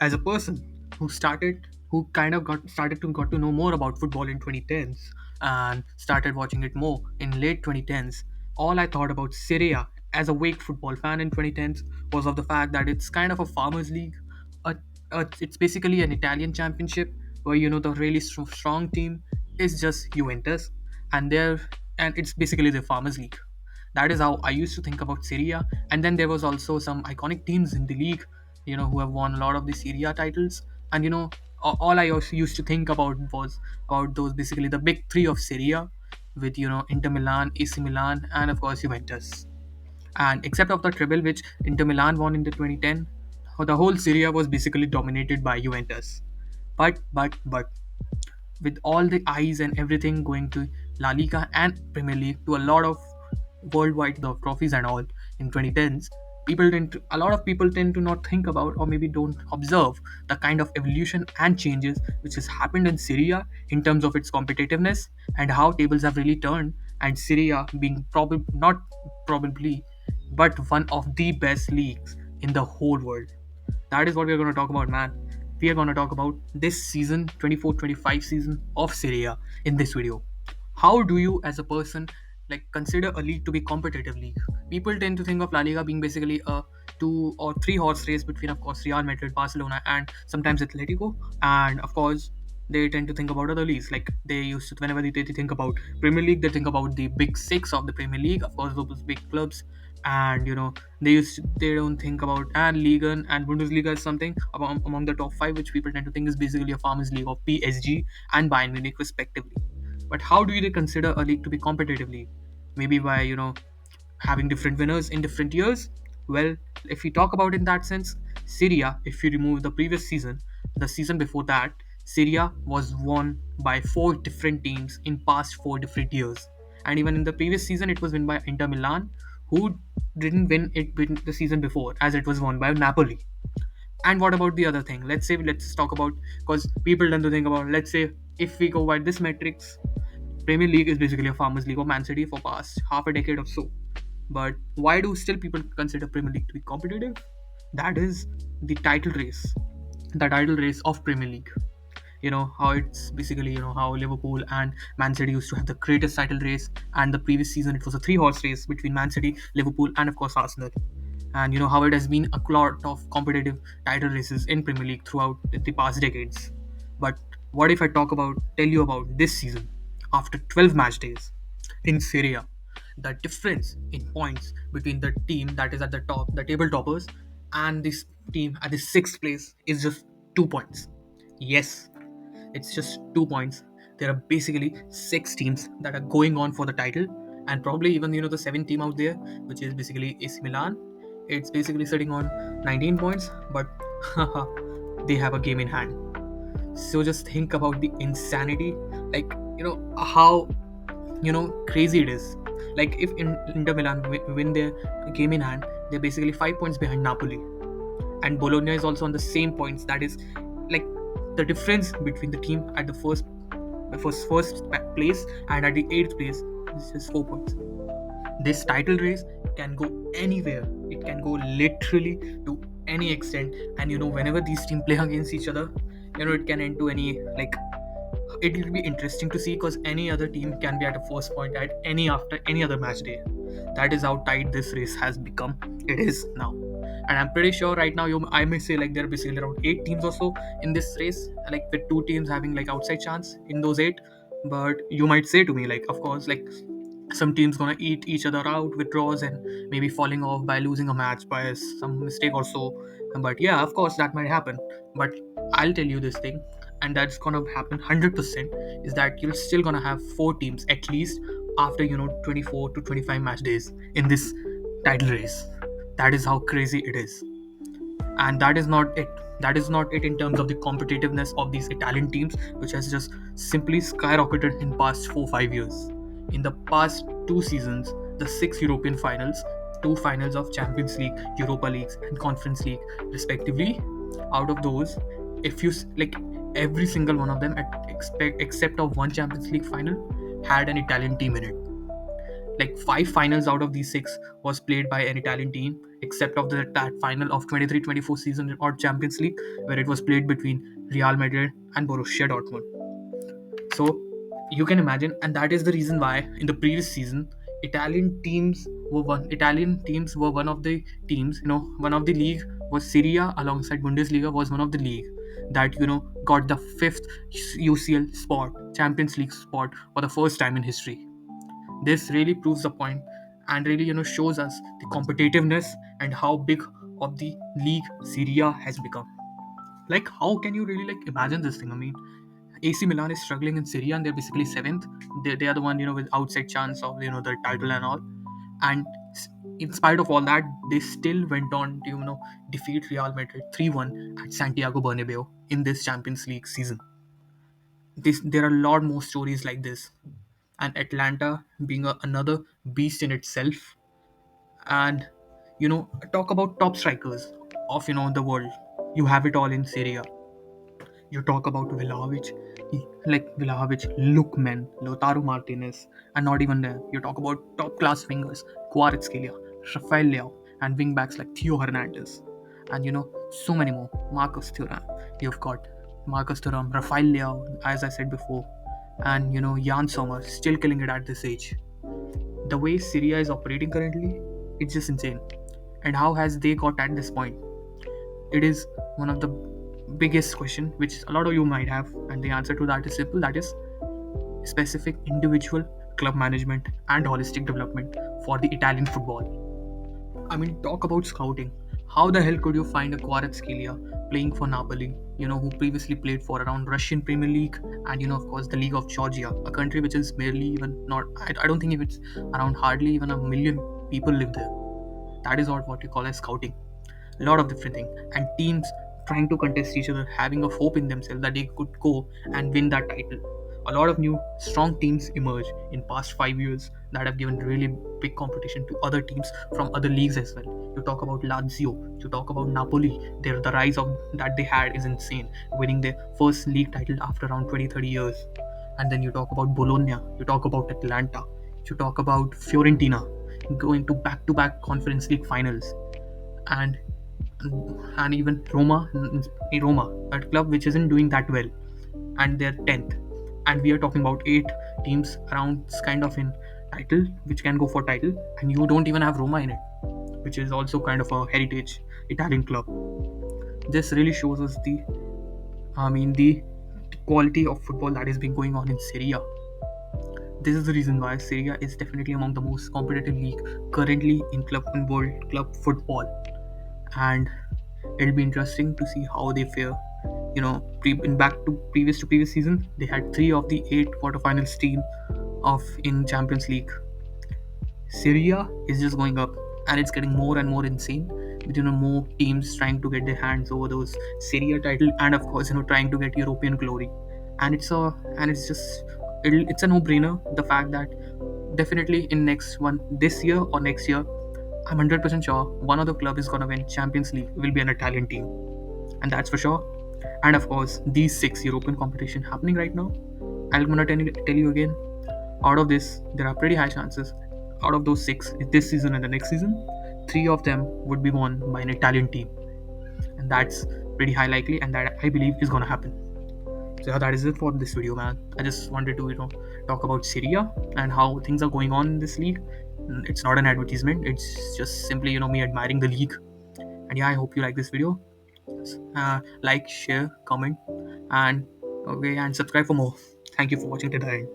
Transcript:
As a person who kind of got to know more about football in 2010s and started watching it more in late 2010s, all I thought about Serie A as a wake football fan in 2010s was of the fact that it's kind of a farmers league. a, it's basically an Italian championship where the really strong team is just Juventus, and it's basically the farmers league. That is how I used to think about Syria. And then there was also some iconic teams in the league, who have won a lot of the Syria titles. And all I also used to think about was about those basically the big three of Syria, with Inter Milan, AC Milan, and of course Juventus. And except of the treble which Inter Milan won in the 2010, the whole Syria was basically dominated by Juventus. But with all the eyes and everything going to La Liga and Premier League to a lot of worldwide the trophies and all in 2010s, a lot of people tend to not think about or maybe don't observe the kind of evolution and changes which has happened in Syria in terms of its competitiveness and how tables have really turned, and Syria being probably not probably but one of the best leagues in the whole world. That is what we're going to talk about, man. We are going to talk about this season, 24-25 season of Serie A in this video. How do you, as a person, consider a league to be competitive league? People tend to think of La Liga being basically a two or three horse race between, of course, Real Madrid, Barcelona, and sometimes Atletico. And of course, they tend to think about other leagues. Like they used to, whenever they think about Premier League, they think about the big six of the Premier League. Of course, those big clubs, and they don't think about and Liga and Bundesliga is something among the top five, which people tend to think is basically a farmers league of PSG and Bayern Munich respectively. But how do they consider a league to be competitive league? Maybe by having different winners in different years. Well, if we talk about in that sense, Syria, if you remove the previous season, the season before that, Syria was won by four different teams in past four different years. And even in the previous season, it was won by Inter Milan, who didn't win the season before, as it was won by Napoli. And what about the other thing? Let's talk about, because people tend to think about, let's say if we go by this metrics, Premier League is basically a farmers league of Man City for past half a decade or so. But why do still people consider Premier League to be competitive? That is the title race, the title race of Premier League. How it's basically how Liverpool and Man City used to have the greatest title race, and the previous season it was a three-horse race between Man City, Liverpool, and of course Arsenal. And how it has been a lot of competitive title races in Premier League throughout the past decades. But what if I tell you about this season after 12 match days in Serie A? The difference in points between the team that is at the top, the table toppers, and this team at the sixth place is just 2 points. Yes, it's just 2 points. There are basically six teams that are going on for the title, and probably even the seventh team out there, which is basically AC Milan. It's basically sitting on 19 points, but they have a game in hand. So just think about the insanity, like how crazy it is. Like if Inter Milan win their game in hand, they're basically 5 points behind Napoli, and Bologna is also on the same points. That is like the difference between the team at the first place and at the eighth place is just 4 points. This title race can go anywhere. It can go literally to any extent, and whenever these teams play against each other, it can end to any it will be interesting to see, because any other team can be at a first point at any after any other match day. That is how tight this race has become. It is now, and I'm pretty sure right now I may say there are basically around eight teams or so in this race, with two teams having outside chance in those eight. But you might say to me, of course, some teams gonna eat each other out with draws and maybe falling off by losing a match by some mistake or so. But yeah, of course that might happen. But I'll tell you this thing, and that's gonna happen 100%, is that you're still gonna have four teams at least after 24 to 25 match days in this title race. That is how crazy it is. And that is not it in terms of the competitiveness of these Italian teams, which has just simply skyrocketed in past 4 5 years. In the past two seasons, the six European finals, two finals of Champions League, Europa Leagues, and Conference League respectively, out of those, if you every single one of them except of one Champions League final had an Italian team in it. Five finals out of these six was played by an Italian team, except of that final of 23-24 season or Champions League, where it was played between Real Madrid and Borussia Dortmund. So you can imagine, and that is the reason why in the previous season, Italian teams were one of the teams. One of the league was Serie alongside Bundesliga was one of the league that got the fifth UCL spot, Champions League spot for the first time in history. This really proves the point and really shows us the competitiveness and how big of the league Serie has become. Like, how can you really imagine this thing? I mean, AC Milan is struggling in Serie and they're basically seventh. They are the one with outside chance of the title and all. And in spite of all that, they still went on to defeat Real Madrid 3-1 at Santiago Bernabeu in this Champions League season. There are a lot more stories like this, and Atlanta being another beast in itself. And talk about top strikers of the world. You have it all in Serie. You talk about Vlahovic, Vlahovic, Lookman, Lautaro Martinez, and not even there. You talk about top class wingers, Kvaratskhelia, Rafael Leao, and wingbacks like Theo Hernandez, and so many more. Marcus Thuram, you've got Marcus Thuram, Rafael Leao, as I said before, and Jan Sommer still killing it at this age. The way Syria is operating currently, it's just insane. And how has they got at this point? It is one of the biggest question which a lot of you might have, and the answer to that is simple. That is specific individual club management and holistic development for the Italian football. I mean, talk about scouting. How the hell could you find a Kvaratskhelia playing for Napoli, who previously played for around Russian Premier League and, of course, the League of Georgia, a country which is barely even not, I don't think if it's around hardly even a million people live there. That is what you call as scouting. A lot of different things. And teams trying to contest each other, having a hope in themselves that they could go and win that title. A lot of new strong teams emerge in past 5 years that have given really big competition to other teams from other leagues as well. You talk about Lazio, you talk about Napoli. The rise of that they had is insane, winning their first league title after around 20-30 years. And then you talk about Bologna, you talk about Atlanta, you talk about Fiorentina going to back Conference League finals, and even Roma, a club which isn't doing that well, and they're 10th. And we are talking about 8 teams around kind of in title, which can go for title, and you don't even have Roma in it, which is also kind of a heritage Italian club. This really shows us the quality of football that has been going on in Serie. This is the reason why Serie is definitely among the most competitive league currently in world club football, and it'll be interesting to see how they fare. In back to previous season, they had 3 of the 8 quarterfinals team of in Champions League. Syria is just going up, and it's getting more and more insane. With more teams trying to get their hands over those Syria title, and of course trying to get European glory. And it's a no-brainer. The fact that definitely in next one this year or next year, I'm 100% sure one of the club is gonna win Champions League will be an Italian team, and that's for sure. And of course, these 6 European competition happening right now, I'm gonna tell you again. Out of this, there are pretty high chances. Out of those 6, this season and the next season, 3 of them would be won by an Italian team, and that's pretty high likely, and that I believe is gonna happen. So yeah, that is it for this video, man. I just wanted to talk about Syria and how things are going on in this league. It's not an advertisement. It's just simply me admiring the league. And yeah, I hope you like this video. Like, share, comment, and subscribe for more. Thank you for watching to the end.